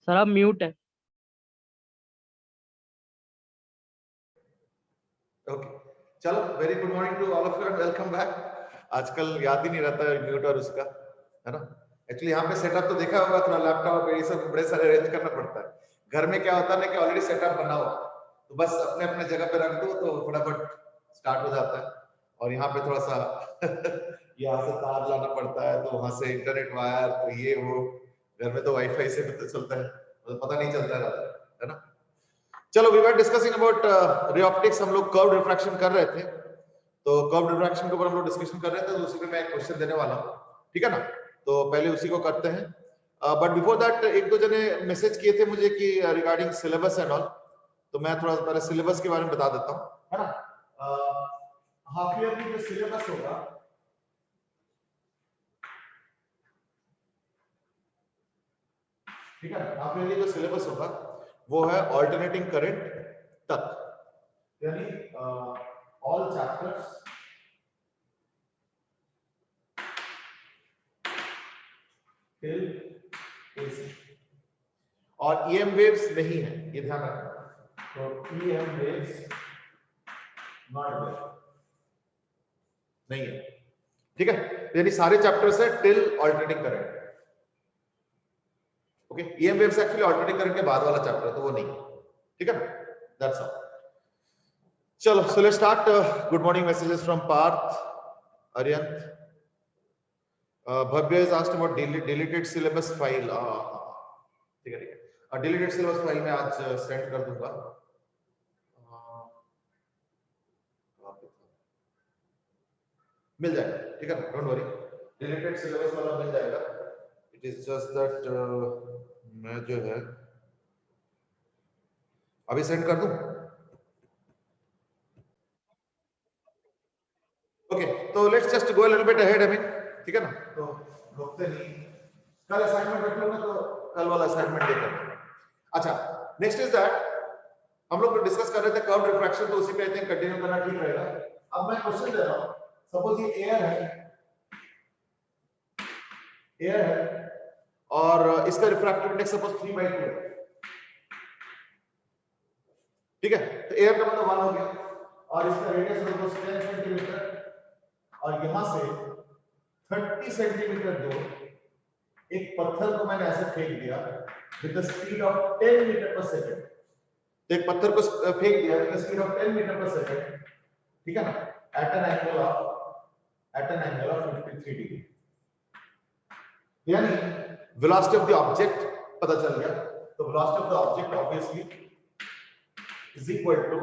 Sir आप mute है। Okay, चलो very good morning to all of you and welcome back. आजकल याद ही नहीं रहता है म्यूट और उसका, है ना। एक्चुअली यहाँ पे सेटअप तो देखा होगा, थोड़ा लैपटॉप ये सब बड़े सारे अरेंज करना पड़ता है। घर में क्या होता है ना कि ऑलरेडी सेटअप बना हुआ, तो बस अपने अपने जगह पे रख दो तो फटाफट स्टार्ट हो जाता है। और यहाँ पे थोड़ा सा यहाँ से तार लाना पड़ता है, तो वहां से इंटरनेट वायर, तो ये वो। घर में तो वाईफाई से तो चलता है, तो पता नहीं चलता है ना। चलो, we were discussing about ray optics. हम लोग कर्व रिफ्रैक्शन कर रहे थे, तो कर्व रिफ्रैक्शन के ऊपर हम लोग डिस्कशन कर रहे थे, तो उसी पे मैं एक क्वेश्चन देने वाला हूँ, ठीक है ना। तो पहले उसी को करते हैं, बट बिफोर दैट एक दो जने मैसेज किए थे मुझे कि रिगार्डिंग सिलेबस एंड ऑल, तो मैं थोड़ा सा पहले सिलेबस के बारे में बता देता हूँ, है ना। हाफ ईयर की जो सिलेबस होगा, ठीक है, हाफ ईयर की जो सिलेबस होगा वो है ऑल्टरनेटिंग करंट तक, यानी ऑल चैप्टर्स टिल AC, और EM वेव्स नहीं है, ये ध्यान रखना। तो EM वेव्स नॉट देयर, नहीं है, ठीक है। यानी सारे चैप्टर्स है till alternating current. Okay, EM waves actually alternating current के बाद वाला चैप्टर है, तो वो नहीं, ठीक है। That's all. चलो, so let's start. Good morning messages from Parth, Ariyant, Bhavya is asked about deleted syllabus file. ठीक है, ठीक है। Deleted syllabus file मैं आज सेंड कर दूंगा। मिल जाएगा, ठीक है ना, डोंट वरी। Deleted syllabus वाला मिल जाएगा। It is just that मैं जो है अभी सेंड कर दूं। ओके, तो let's just go a little bit ahead, I mean, ठीक है ना। तो रुकते नहीं, कल असाइनमेंट रख लूंगा तो कल वाला असाइनमेंट देकर। अच्छा, नेक्स्ट इज दैट हम लोग डिस्कस कर रहे थे कर्व रिफ्रैक्शन, तो उसी पे आई थिंक कंटिन्यू करना ठीक रहेगा। अब मैं क्वेश्चन दे रहा हूं, सपोज ये एयर है और इसका रिफ्रैक्टिव इंडेक्स सपोज 3/2 है, ठीक है। तो एयर का मतलब 1 हो गया, और इसका रेडियस सपोज 10 सेंटीमीटर, और यहां से 30 सेंटीमीटर दूर एक पत्थर को मैंने ऐसे फेंक दिया with the speed of 10 metre per second. तो एक पत्थर को फेंक दिया with the speed of 10 metre per second, ठीक है ना, at an angle of 53 degree. यानी वेलोसिटी ऑफ द ऑब्जेक्ट पता चल गया। तो velocity of the object obviously is equal to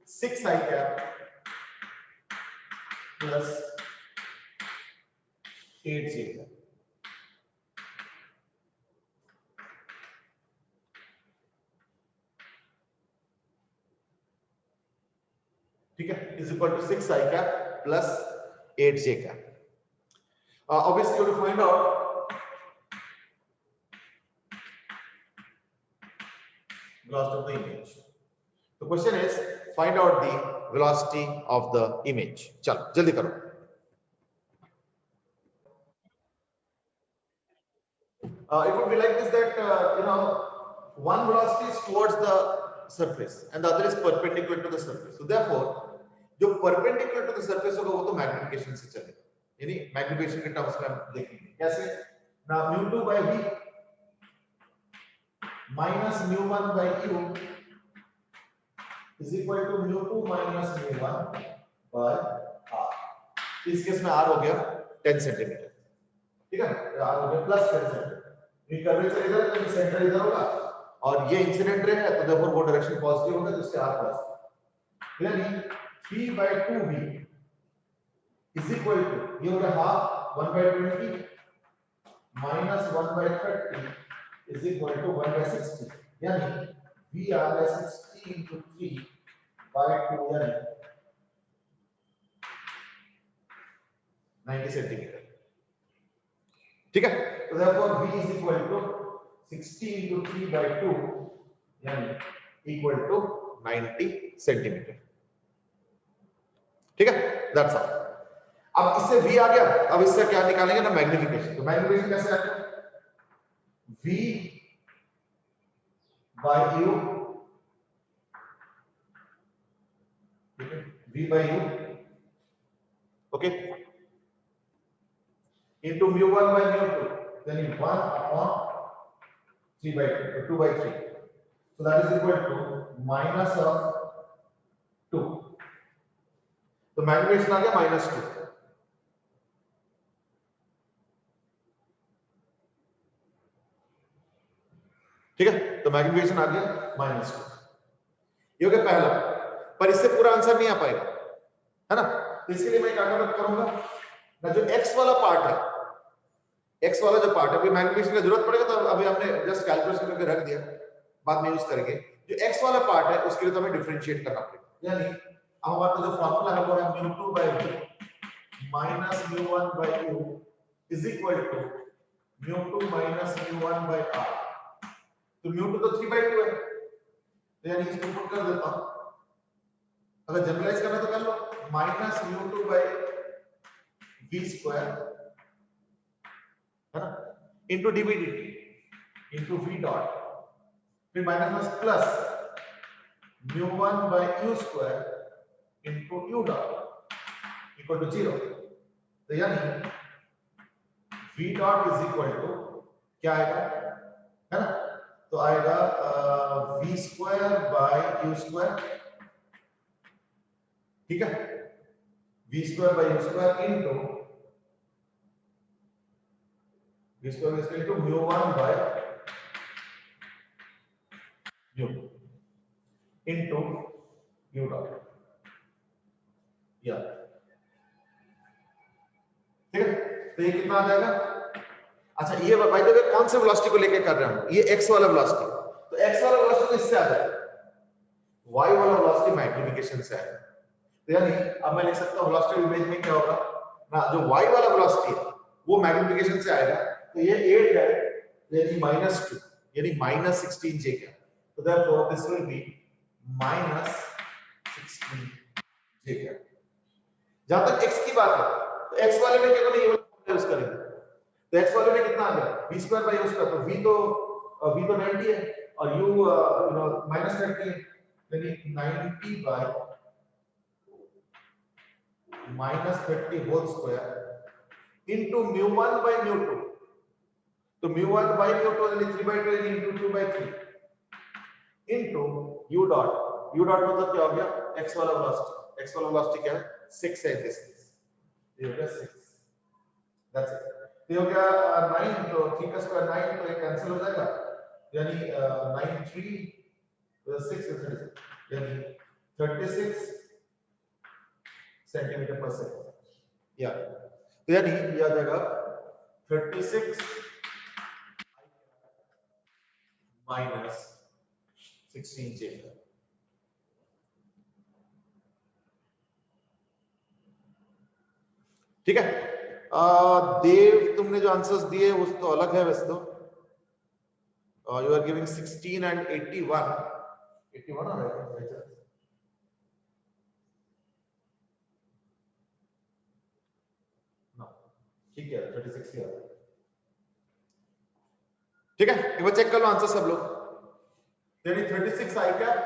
6 i cap plus 8 j cap। ठीक है, is equal to 6 i cap plus 8 j cap। Obviously you have to find out velocity of the image. The question is find out the velocity of the image. चलो जल्दी करो। It would be like this, that one velocity is towards the surface and the other is perpendicular to the surface. So therefore जो perpendicular to the surface होगा वो तो magnification से चलेगा, यानी मैग्निफिकेशन के टर्म्स में हम देखेंगे कैसे। now mu2 by v minus mu1 by q is equal to mu2 minus mu1 by r। इस केस में r हो गया 10 सेंटीमीटर, ठीक है ना, r हो गया प्लस 10 सेंटीमीटर। ये कर्वेचर इधर है तो सेंटर इधर होगा, और ये इंसिडेंट रे है तो देयरफॉर वो डायरेक्शन पॉजिटिव होगा, तो इससे r प्लस, यानी 3/2v is equal to, ये हो गया half 1/20 minus 1/30 is equal to 1/60, यानी v r by 60 into 3/2 यानी 90 सेंटीमीटर, ठीक है। तो therefore v is equal to 60 into 3/2 यानी equal to 90 सेंटीमीटर, ठीक है। That's all. अब इससे v आ गया, अब इससे क्या निकालेंगे ना, मैग्निफिकेशन। तो मैग्निफिकेशन कैसे आएगा, v by u, v by u, okay, into mu1 by mu2, then 1 upon 3 by 2, 2 by 3. So that is equal to minus of 2. तो मैग्निफिकेशन आ गया -2. ठीक है, तो मैग्निफिकेशन आ गया -2. ये हो गया पहला, पर इससे पूरा आंसर नहीं आ पाएगा, है ना. तो इसके लिए मैं क्या करूंगा ना, जो x वाला पार्ट है, x वाला जो पार्ट है, अभी मैग्निफिकेशन की जरूरत पड़ेगा तो अभी हमने जस्ट कैलकुलेशन करके रख दिया, बाद में यूज करेंगे. जो x वाला पार्ट है उसके लिए तो हमें डिफरेंशिएट करना पड़ेगा. यानी अब हमारा जो फार्मूला है वो है mu2 by v minus mu1 by u is equal to mu2 minus mu1 by r. तो mu2 तो 3 by 2 है, तो यानी इसको पुट कर देता हूं. अगर जनरलाइज करना तो कर लो, minus mu2 by v square, है ना, into dv dt into v dot, फिर minus plus mu1 by u square into u dot equal to 0. तो यानी v dot is equal to क्या आएगा, है ना, तो आएगा v square by u square. ठीक है, v square by u square into v square is equal to mu1 by u into u dot. या ठीक है, तो ये कितना आ जाएगा. अच्छा, ये बाय द वे कौन से वेलोसिटी को लेके कर रहा हूं, ये x वाला वेलोसिटी. तो x वाला वेलोसिटी तो इससे आ जाएगा, y वाला वेलोसिटी मैग्निफिकेशन से आएगा. तो यानी अब मैं लिख सकता हूं वेलोसिटी इमेज में क्या होगा ना, जो y वाला वेलोसिटी है वो मैग्निफिकेशन से आएगा. तो ये 8 है, यानी -2, यानी -16 j का. तो therefore this will be -16 j का. जहां तक x की बात है तो x वाले में केवल ये वाला यूज करेंगे. तो x वाले में कितना आ गया, v square by u square. तो v तो 90 है और u -30 है, यानी 90 by -30 whole square into mu1 by mu2. तो mu1 बाय mu2 यानी 3 बाय 2 यानी into 2 by 3 into u dot. u dot मतलब क्या हो गया, x वाला वेलोसिटी. x वाला वेलोसिटी क्या है, 6 है. दिस ये हो गया 6. That's it. ये हो गया 9. तो 3 का स्क्वायर 9, तो ये कैंसिल हो जाएगा, यानी 9 3 6 36, यानी 36 सेंटीमीटर पर सेकंड. या तो यानी ये आ जाएगा 36 माइनस 16 j. ठीक है. देव, तुमने जो आंसर्स दिए वो तो अलग है वैसे तो. यू आर गिविंग 16 एंड 81 आ रहा है. ठीक है, 36 ही आ रहा है. ठीक है, एक बार चेक कर लो आंसर सब लोग. यानी 36 आई कैप,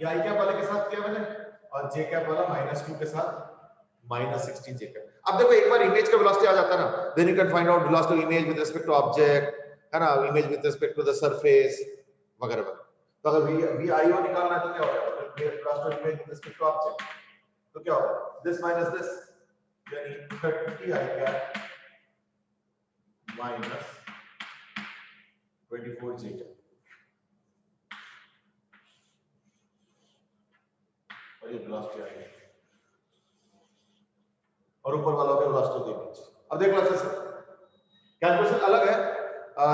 ये आई कैप वाले के साथ किया मैंने, और जे कैप वाला -2 के साथ -16 जे कैप. अब देखो, एक बार इमेज का वेलोसिटी आ जाता है ना, then you can find out velocity of image with respect to object, है ना, image with respect to the surface वगैरह वगैरह. तो अगर वी आई ओ निकालना है तो क्या होगा, velocity of image with respect to object, तो क्या होगा, दिस माइनस दिस, यानी 30 I cap minus 24 J cap. और ये वेलोसिटी आ गई, और ऊपर वाला पे वेलोसिटी के बीच. अब देख लो अच्छे से, कैलकुलेशन अलग है.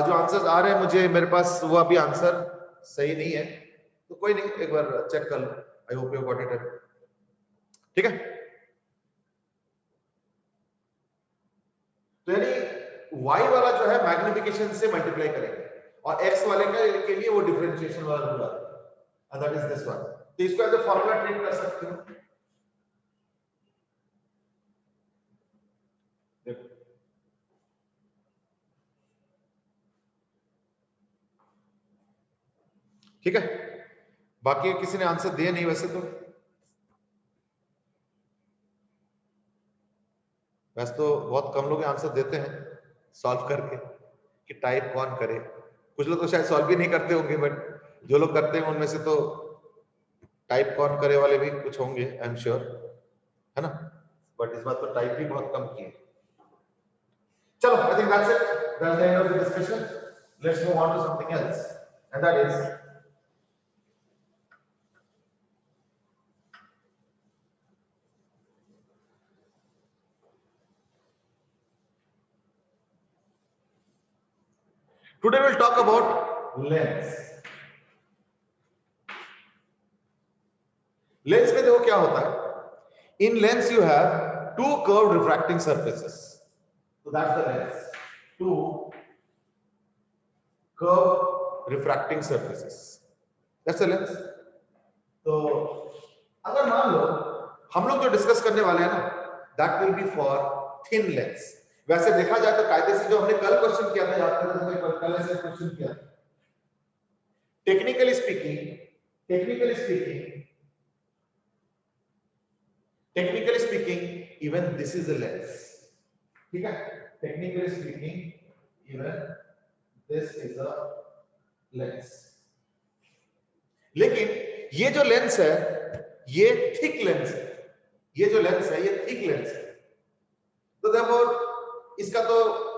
जो आंसर्स आ रहे हैं मुझे, मेरे पास वो अभी आंसर सही नहीं है, तो कोई नहीं, एक बार चेक कर लो. I hope you got it. ठीक है, तो यानी y वाला जो है मैग्निफिकेशन से मल्टीप्लाई करेंगे, और x वाले के लिए वो डिफरेंशिएशन वाला रूल आता है, and that is this one. तो इसको एज अ फार्मूला ट्रीट कर सकते हो. देखो, ठीक है, बाकी किसी ने आंसर दिए नहीं वैसे तो बहुत कम लोग आंसर देते हैं सॉल्व करके कि टाइप कौन करे। कुछ लोग तो शायद सॉल्व भी नहीं करते होंगे, बट जो लोग करते हैं उनमें से तो टाइप कौन करे वाले भी कुछ होंगे, आई एम श्योर, है ना। बट इस बार तो टाइप भी बहुत कम किए। चलो, I think that's it, that's the end of the discussion. Let's move on to something else, and that is today we'll talk about lens. Lens में देखो क्या होता है, in lens you have two curved refracting surfaces, so that's the lens, two curved refracting surfaces, that's the lens. तो अगर मान लो हम लोग जो डिस्कस करने वाले हैं ना, that will be for thin lens. वैसे देखा जाए तो कायदे से जो हमने कल क्वेश्चन किया था, याद करो हमने कल ऐसे क्वेश्चन किया, technically speaking even this is a lens, ठीक है, technically speaking even this is a lens. लेकिन ये जो लेंस है ये थिक लेंस है, ये जो लेंस है ये थिक लेंस है, तो देखो इसका तो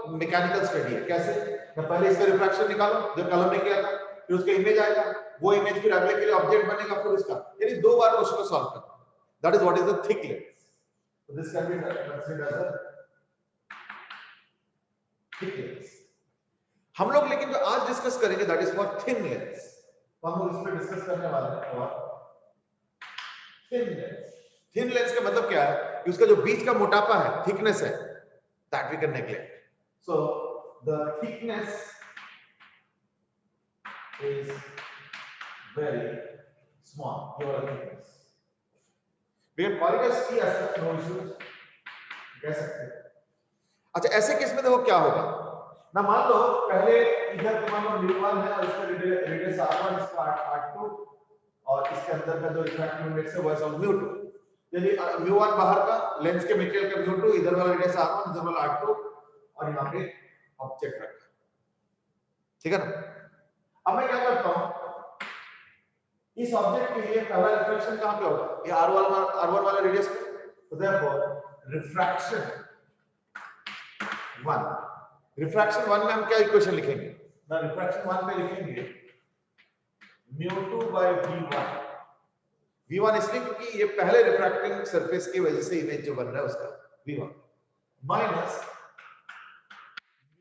मैकेनिकल स्टडी है। कैसे? पहले इसका रिफ्रैक्शन निकालो जो कल हमने किया था, फिर उसका इमेज आएगा, वो इमेज फिर अगले के लिए ऑब्जेक्ट बनेगा, फिर इसका, यानी दो बार क्वेश्चन को सॉल्व करना। That is what is the thick lens. So this can be considered as a thick lens. हम लोग लेकिन जो आज डिस्कस करेंगे that is for thin lens, तो हम लोग इसमें डिस्कस करने वाले हैं और थिन लेंस। थिन लेंस का मतलब क्या है कि उसका जो बीच का मोटापा है, थिकनेस है, that we can neglect. So the thickness is very small, your thickness we can call it as T as such, no issues, कह सकते हैं। अच्छा, ऐसे केस में देखो क्या होगा ना, मान लो पहले इधर तुम्हारा μ1 है और इसका रेडियस r1, इसका r2 और इसके अंदर का जो रिफ्रैक्टिव इंडेक्स है वो है μ2, यानी μ1 बाहर का लेंस के मटेरियल का μ2, इधर वाला रेडियस r1, इधर वाला r2 और यहाँ पे ऑब्जेक्ट रखा, ठीक है ना। अब मैं क्या करता हूँ, इस ऑब्जेक्ट के लिए पहला रिफ्लेक्शन कहां पे होगा, ये r1 वाला रेडियस पे, तो देयरफॉर रिफ्रैक्शन 1 में हम क्या इक्वेशन लिखेंगे ना, रिफ्रैक्शन 1 में लिखेंगे μ2 by v1 इसलिए क्योंकि ये पहले रिफ्रैक्टिंग सरफेस की वजह से इमेज जो बन रहा है उसका v1 माइनस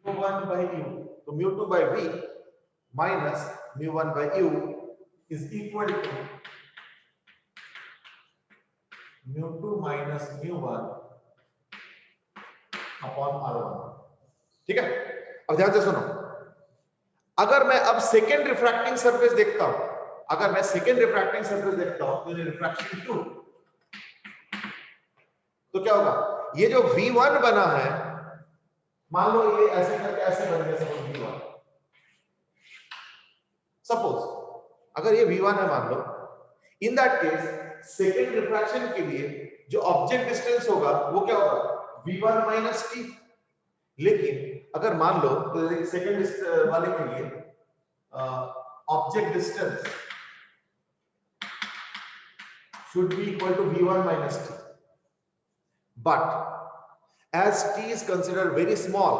μ1 by u, तो μ2 by v माइनस μ1 by u is equal to μ2 minus μ1 upon r1, ठीक है। अब ध्यान से सुनो, अगर मैं अब सेकेंड रिफ्रैक्टिंग सरफेस देखता हूं, अगर मैं सेकेंड रिफ्रैक्टिंग सरफेस देखता हूं तो रिफ्रैक्शन 2, तो क्या होगा, ये जो v1 बना है, मान लो ये ऐसे करके ऐसे बन गया सपोज v1, सपोज अगर ये v1 है मान लो, in that case second refraction के लिए जो ऑब्जेक्ट डिस्टेंस होगा वो क्या होगा, v1 minus t। लेकिन अगर मान लो तो सेकेंड वाले के लिए object distance should be equal to v1 minus t, but as t is considered very small,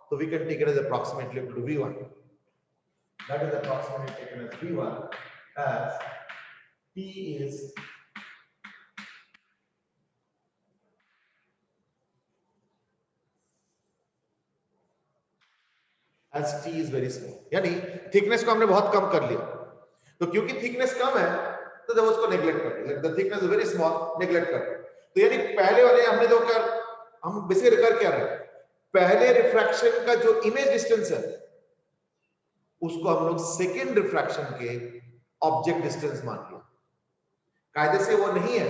so we can take it as approximately equal to v1, that is approximately taken as v1 as t is very small, यानी thickness को हमने बहुत कम कर लिया, तो क्योंकि thickness कम है तो जब उसको नेग्लेक्ट कर दिया, the thickness is very small, neglect कर दिया। तो यानी पहले वाले हमने जो क्या, हम बेसिकली कर क्या रहे, पहले रिफ्रैक्शन का जो इमेज डिस्टेंस है उसको हम लोग सेकेंड रिफ्रैक्शन के ऑब्जेक्ट डिस्टेंस मान लिया। कायदे से वो नहीं है,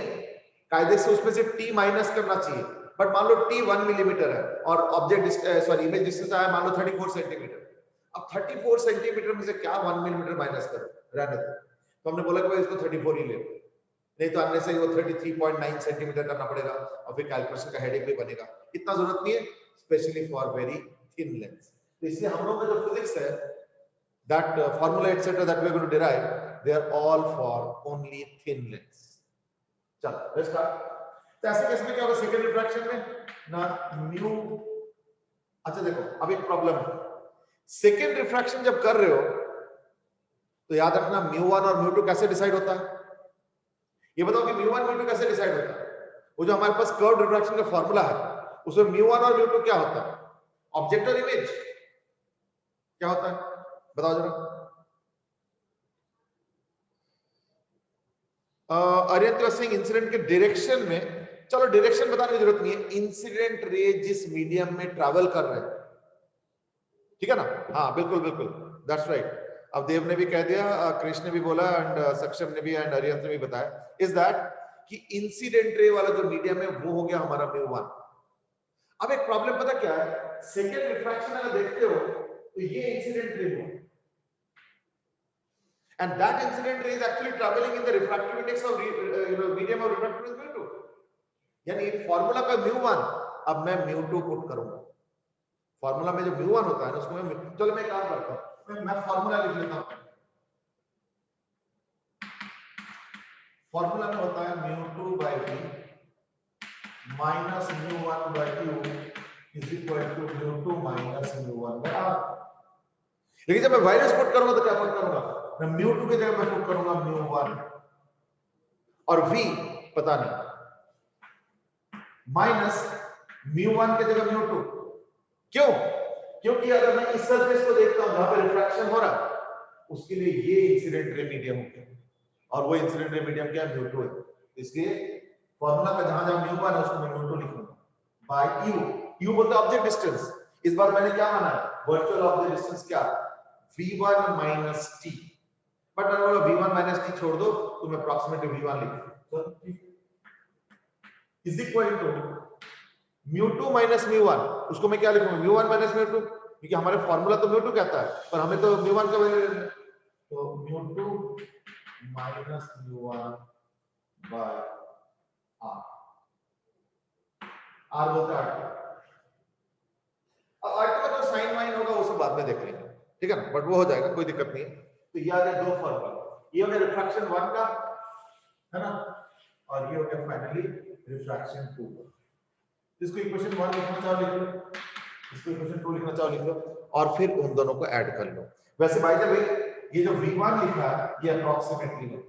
कायदे से उसमें से t माइनस करना चाहिए, बट मान लो t 1 मिलीमीटर है और ऑब्जेक्ट इमेज डिस्टेंस आया मान लो 34 सेंटीमीटर। अब 34 सेंटीमीटर में से क्या 1 मिलीमीटर माइनस करो, रहने दो। तो हमने बोला कि भाई इसको 34 ही ले, नहीं तो अन्य से वो 33.9 सेंटीमीटर करना पड़ेगा और फिर कैलकुलेशन का हेडेक भी बनेगा। इतना जरूरत नहीं है, specially for very thin lens. तो इसलिए हम लोग का जो फिजिक्स है, that formula etc that we are going to derive, they are all for only thin lens. चलो let's start. तो ऐसे केस में क्या होगा सेकंड रिफ्रैक्शन में ना म्यू। अच्छा देखो अब एक प्रॉब्लम है, सेकंड रिफ्रैक्शन जब कर रहे हो तो याद रखना μ1 और μ2 कैसे डिसाइड होता है। ये बताओ कि μ1 μ2 कैसे डिसाइड होता है। वो जो हमारे पास कर्व रिफ्रैक्शन का फार्मूला है उसमें μ1 और μ2 क्या होता है, ऑब्जेक्ट और इमेज क्या होता है बताओ जरा। आर्यन तो सिंह इंसिडेंट के डायरेक्शन में, चलो डायरेक्शन बताने की जरूरत नहीं है, इंसिडेंट रे जिस मीडियम में ट्रैवल कर रहे हैं, ठीक है ना। हाँ बिल्कुल बिल्कुल, दैट्स राइट। अब देव ने भी कह दिया, कृष्ण ने भी बोला एंड सक्षम ने भी एंड आर्यन ने भी बताया, इज दैट कि इंसिडेंट रे वाला जो मीडियम है वो हो गया हमारा μ1। अब एक प्रॉब्लम पता क्या है, सेकेंड रिफ्रैक्शन अगर देखते हो तो ये इंसिडेंट रे है and that incident ray is actually traveling in the refractive index of medium of refractive index μ2, यानी फार्मूला का μ1 अब मैं μ2 पुट करूंगा। फार्मूला में जो μ1 होता है ना उसको मैं, चलो मैं काम करता हूं, मैं फार्मूला लिख लेता हूं। फार्मूला में होता है μ2 by v minus μ1 by q is equal to μ2 minus μ1 by r। लेकिन जब मैं वायरस पुट करूंगा तो क्या पुट करूंगा, मैं μ2 की जगह मैं पुट करूंगा μ1 और v पता नहीं, माइनस μ1 की जगह μ2। क्यों? क्योंकि अगर मैं इस सरफेस को देखता हूं जहां पे रिफ्रैक्शन हो रहा है उसके लिए ये इंसिडेंट रे मीडियम हो गया और वो इंसिडेंट रे मीडियम क्या है μ2 है। इसलिए फार्मूला का जहां जहां μ1 है उसको मैं μ2 लिखूंगा बाय u। u बोलते ऑब्जेक्ट डिस्टेंस, इस बार मैंने क्या माना है, वर्चुअल ऑब्जेक्ट डिस्टेंस क्या, v1 minus t, बट मैंने बोला v1 minus t छोड़ दो तो मैं अप्रॉक्सीमेटली v1 लिख दूं, इज इक्वल टू μ2 minus μ1, उसको मैं क्या लिखूंगा μ1 minus μ2, क्योंकि हमारे फार्मूला तो μ2 कहता है पर हमें तो μ1 का वैल्यू लेना है, तो μ2 minus μ1 by r, r बोलता है अब r का जो साइन वाइन होगा वो सब बाद में देख लेंगे, ठीक है ना, बट वो हो जाएगा कोई दिक्कत नहीं है। तो ये आ गया दो फार्मूला, ये हो गया रिफ्रैक्शन 1 का है ना, और ये हो गया फाइनली रिफ्रैक्शन 2 का। इसको इक्वेशन 1 लिखना चाहो लिख लो, इसको इक्वेशन 2 लिखना चाहो लिख लो और फिर उन दोनों को ऐड कर लो। वैसे बाय द वे ये जो v1 लिखा है ये अप्रॉक्सीमेटली है,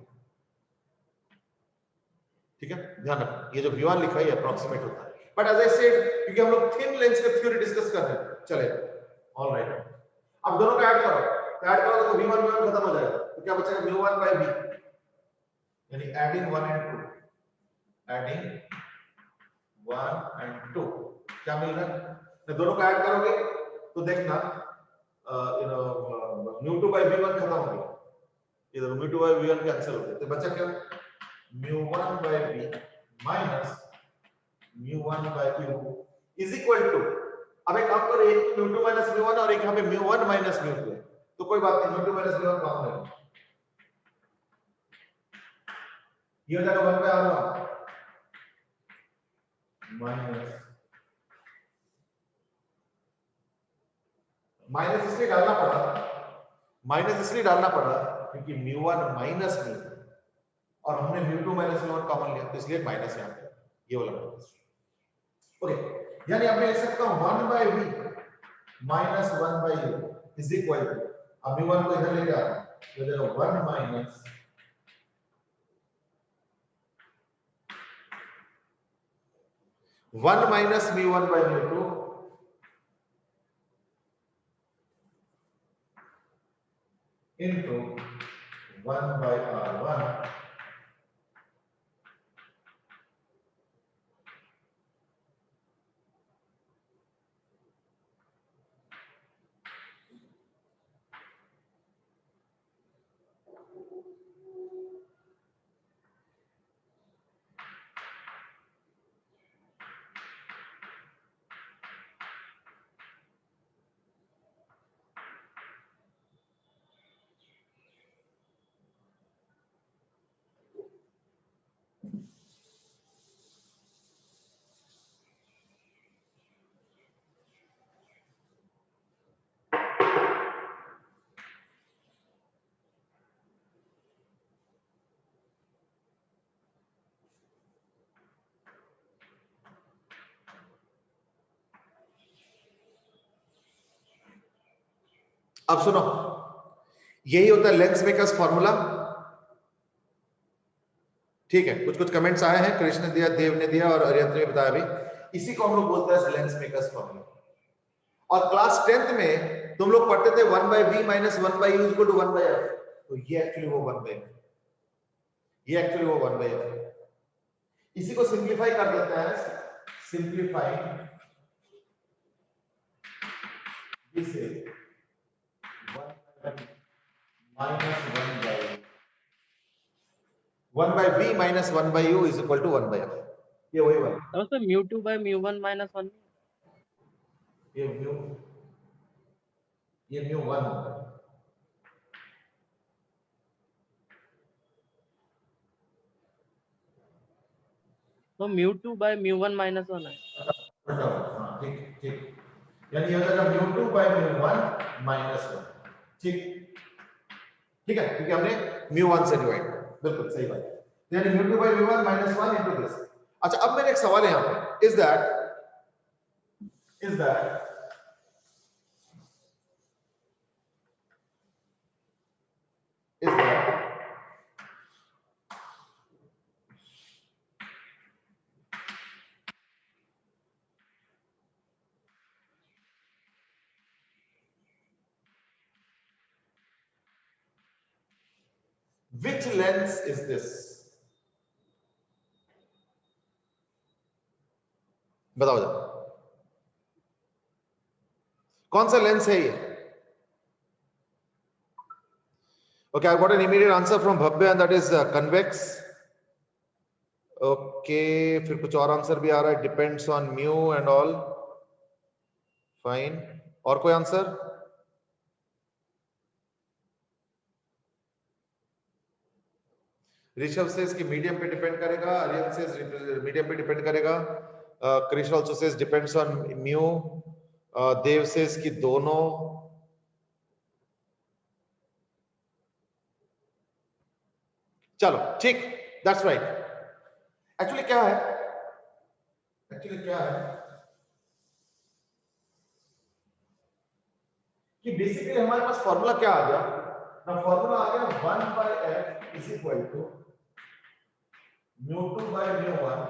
ठीक है, ध्यान रखना ये जो v1 लिखा है ये अप्रॉक्सीमेट होता है, बट एज आई सेड क्योंकि हम लोग थिन लेंस का थ्योरी डिस्कस कर रहे हैं, चले ऑलराइट। अब दोनों को ऐड करो, तो v1 v1 खत्म हो जाएगा, तो क्या बचेगा μ1 by v, यानी एडिंग 1 and 2, एडिंग 1 and 2 क्या मिल रहा है, तो दोनों को ऐड करोगे तो देखना μ2 by v1 खत्म हो गया, इधर μ2 by v1 कैंसिल हो गया, तो बचा क्या μ1 by v minus μ1 by q is equal to, अब एक काम करो, एक तो μ2 minus μ1 और एक यहाँ पे μ1 minus μ2 है, तो कोई बात नहीं μ2 minus μ1 कॉमन है, ये हो जाएगा 1 by r1 माइनस इसलिए डालना पड़ा, माइनस इसलिए डालना पड़ा क्योंकि μ1 माइनस μ2 और हमने μ2 माइनस μ1 कॉमन लिया तो इसलिए माइनस यहाँ पे ये वाला ओके, यानी अब मैं लिख सकता हूं 1 by v minus 1 by u is equal to, अब μ1 को इधर ले जा रहा हूं तो इधर 1 minus μ1 by μ2 into 1 by r1 अब सुनो, यही होता है लेंस मेकर्स फॉर्मूला। ठीक है, कुछ कुछ कमेंट्स आए हैं, कृष्ण ने दिया, देव ने दिया और अरियंत ने बताया भी, इसी को हम लोग बोलते हैं लेंस मेकर्स फॉर्मूला। और क्लास 10th में तुम लोग पढ़ते थे 1/v minus 1/u equal to 1/f, तो ये एक्चुअली वो 1/f, ये एक्चुअली वो 1/f है। इसी को सिंप्लीफाई कर देते हैं, simplify this is 1/v minus 1/u is equal to 1/f, ये वही वाला। तो mu2 by mu1 minus 1, ये mu1 होगा। तो mu2 by mu1 minus 1 है। हाँ ठीक ठीक, यानी ये हो जाएगा mu2 by mu1 minus 1। ठीक ठीक है, क्योंकि हमने mu1 से डिवाइड किया, बिल्कुल सही बात है। यानी mu2 by mu1 minus 1 into this। अच्छा, अब मेरा एक सवाल है यहाँ पे, is that which lens is this? बताओ जरा, कौन सा लेंस है ये? Okay, I got an immediate answer from Bhavya and that is convex. Okay, फिर कुछ और आंसर भी आ रहा है, depends on mu and all. Fine. और कोई आंसर? ऋषभ से इसकी मीडियम पे डिपेंड करेगा, आर्यन से मीडियम पे डिपेंड करेगा, Krishna also says depends on mu, Dev से इसकी दोनों, चलो ठीक, दैट्स राइट। एक्चुअली क्या है, कि बेसिकली हमारे पास फॉर्मूला क्या आ गया ना, फॉर्मूला आ गया 1/f is equal to mu2 by mu1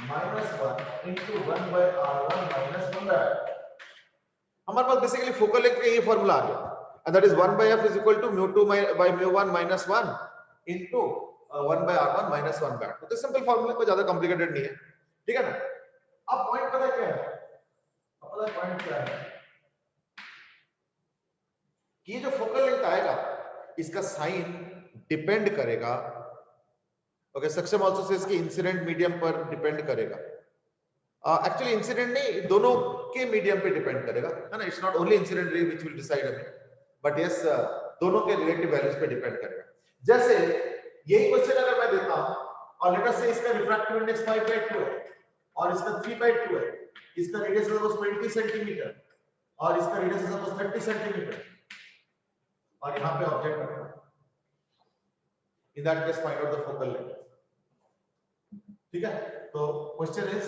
minus 1 into 1/r1 minus 1/r। हमारे पास बेसिकली फोकल लेंथ का ये फॉर्मूला आ गया, and that is 1/f is equal to mu2 by mu1 minus 1 into 1/r1 minus 1/r। तो simple formula, कोई ज्यादा complicated नहीं है, ठीक है ना। अब पॉइंट पता क्या है, अब पता पॉइंट क्या है कि ये जो फोकल लेंथ आएगा इसका साइन डिपेंड करेगा, ओके, सक्सेम आल्सो से इसके इंसिडेंट मीडियम पर डिपेंड करेगा। एक्चुअली इंसिडेंट नहीं, दोनों के मीडियम पे डिपेंड करेगा, है ना। It's not only incident ray which will decide a but yes, दोनों के रिलेटिव वैल्यूज पे डिपेंड करेगा। जैसे यही क्वेश्चन अगर मैं देता हूं और लेट अस से इसका रिफ्रैक्टिव इंडेक्स 5/2 है और इसका 3/2 है, इसका रेडियस है सपोज 20 सेंटीमीटर और इसका रेडियस है सपोज 30 सेंटीमीटर और यहां पे ऑब्जेक्ट रखा है, इन that case find out the focal length. ठीक है, तो क्वेश्चन इज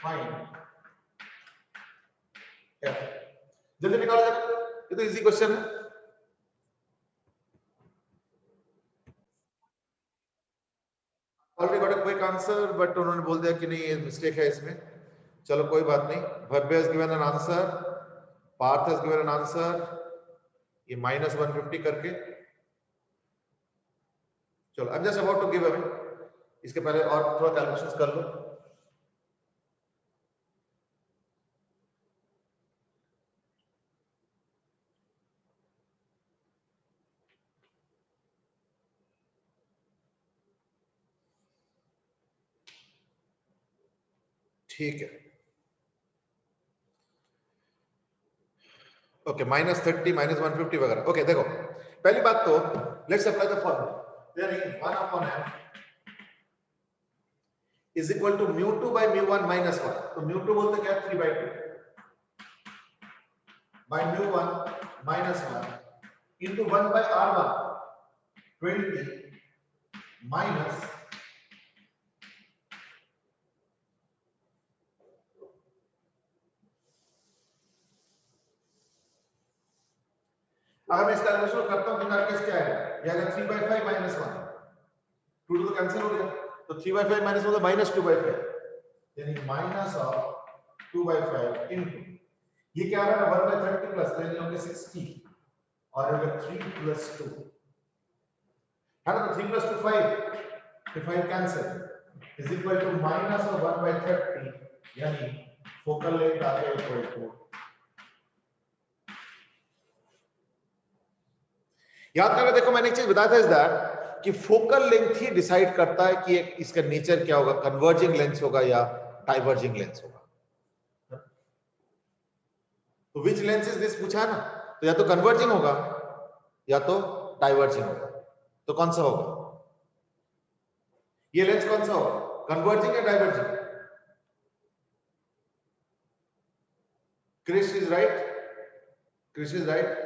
फाइंड f। जल्दी निकालो जरा, ये तो इजी क्वेश्चन है। Already got a quick answer but उन्होंने बोल दिया कि नहीं ये मिस्टेक है इसमें, चलो कोई बात नहीं। Bhavya has given an answer, Parth has given an answer, ये -150 करके, चलो I am just about to give away, इसके पहले और थोड़ा कैलकुलेशंस कर लो। ठीक है, ओके, -30 -150 वगैरह। ओके, देखो पहली बात तो लेट्स अप्लाई द फॉर्मूला, यानी 1/f is equal to mu2 by mu1 minus 1। तो mu2 बोलते क्या है, 3/2 by mu1 minus 1 into 1/r1 20 minus अगर मैं इसका एलिमिनेशन करता हूं तो मेरा केस क्या है, ये अगर 3/5 -1 2 तो कैंसिल हो गया, तो 3/5 -1 मतलब -2/5, यानी माइनस ऑफ 2/5 इनटू ये क्या आ रहा है 1/30 प्लस तो ये होंगे 60 और अगर 3 + 2 है ना, तो 3 + 2 5, तो 5 cancel is equal to minus of 1/30, यानी फोकल लेंथ आ गया इक्वल टू, याद करके देखो मैंने एक चीज बताया था इस दैट कि फोकल लेंथ ही डिसाइड करता है कि एक इसका नेचर क्या होगा, कन्वर्जिंग लेंस होगा या डाइवर्जिंग लेंस होगा। तो विच लेंस इज दिस पूछा है ना, तो या तो कन्वर्जिंग होगा या तो डाइवर्जिंग होगा, तो कौन सा होगा, ये लेंस कौन सा होगा, कन्वर्जिंग या diverging? Krish is right, Krish is right.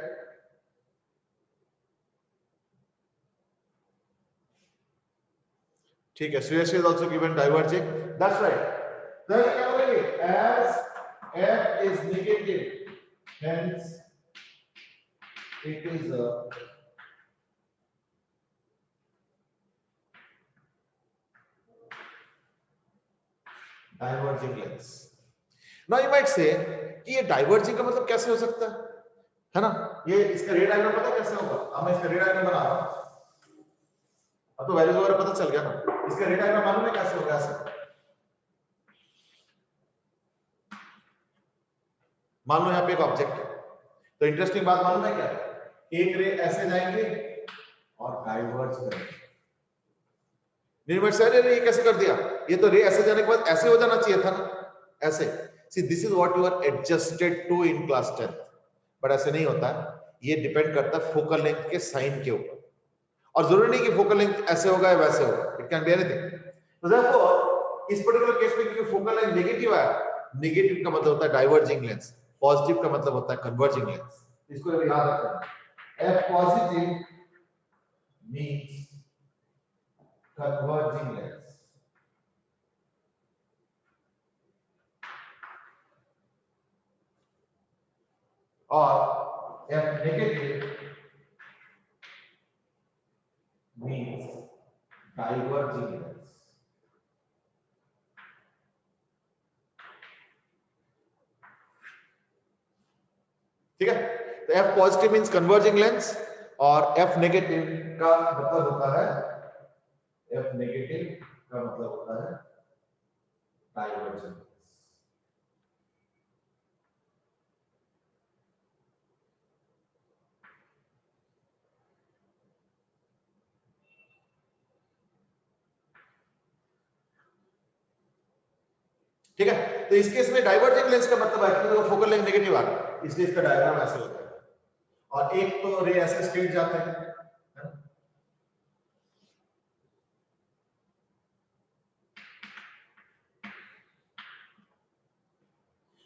ठीक है, Shreyas is also given diverging, that's right. तो क्या बोलेंगे, as f is negative hence it is a diverging lens. Now you might say कि ये डाइवर्जिंग का मतलब कैसे हो सकता है ना, ये इसका रे डायग्राम पता कैसे होगा, अब मैं इसका रे डायग्राम बना रहा हूं, अब तो वैल्यूज वगैरह पता चल गया ना, इसका रे डायग्राम मालूम है कैसे होगा, ऐसे मान लो यहाँ पे एक ऑब्जेक्ट है, तो इंटरेस्टिंग बात मालूम है क्या है, एक रे ऐसे जाएंगे और डाइवर्ज करेंगे, निर्मल सर ने ये कैसे कर दिया, ये तो रे ऐसे जाने के बाद ऐसे हो जाना चाहिए था ना, ऐसे, see this is what you are adjusted to in class 10, but ऐसे नहीं होता है, ये डिपेंड करता है फोकल लेंथ के साइन के ऊपर, और जरूरी नहीं कि फोकल लेंथ ऐसे होगा या वैसे होगा, इट कैन बी एनीथिंग। तो देयरफॉर इस पर्टिकुलर केस में क्योंकि फोकल लेंथ नेगेटिव है, नेगेटिव का मतलब होता है डाइवर्जिंग लेंस, पॉजिटिव का मतलब होता है कन्वर्जिंग लेंस, इसको याद रखना, F positive means converging lens or F negative means diverging lens. ठीक है, तो F positive means converging lens और F नेगेटिव का मतलब होता है, F नेगेटिव का मतलब होता है डाइवर्जेंट। ठीक है, तो इस केस में डाइवर्जिंग लेंस का मतलब है कि फोकल लेंथ नेगेटिव आ रहा है, इसलिए इसका डायग्राम ऐसे होता है, और एक तो रे ऐसे स्ट्रेट जाते हैं,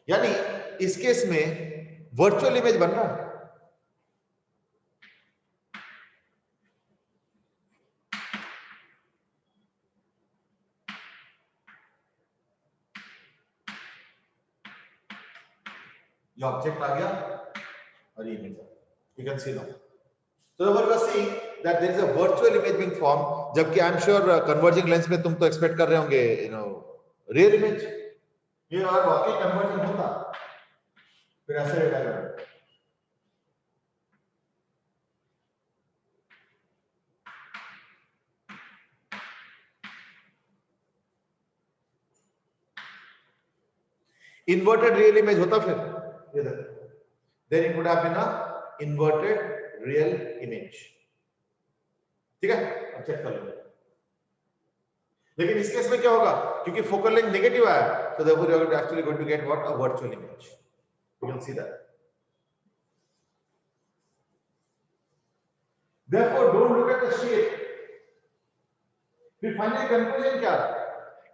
यानी इस केस में वर्चुअल इमेज बन रहा है, ये ऑब्जेक्ट आ गया और ये image, you can see now, so we will see that there is a virtual image being formed, जबकि I am sure converging lens में तुम तो एक्सपेक्ट कर रहे होंगे यू नो रियल इमेज, ये अगर वाकई कन्वर्जिंग होता फिर ऐसे रहेगा, इन्वर्टेड रियल इमेज होता, फिर ये देखो then it would have been a inverted real image. ठीक है, अब चेक कर लो, लेकिन इस केस में क्या होगा, क्योंकि फोकल लेंथ नेगेटिव आया, so therefore you are actually going to get what, a virtual image, you can see that, therefore don't look at the shape। फिर फाइनली कंक्लूजन क्या है,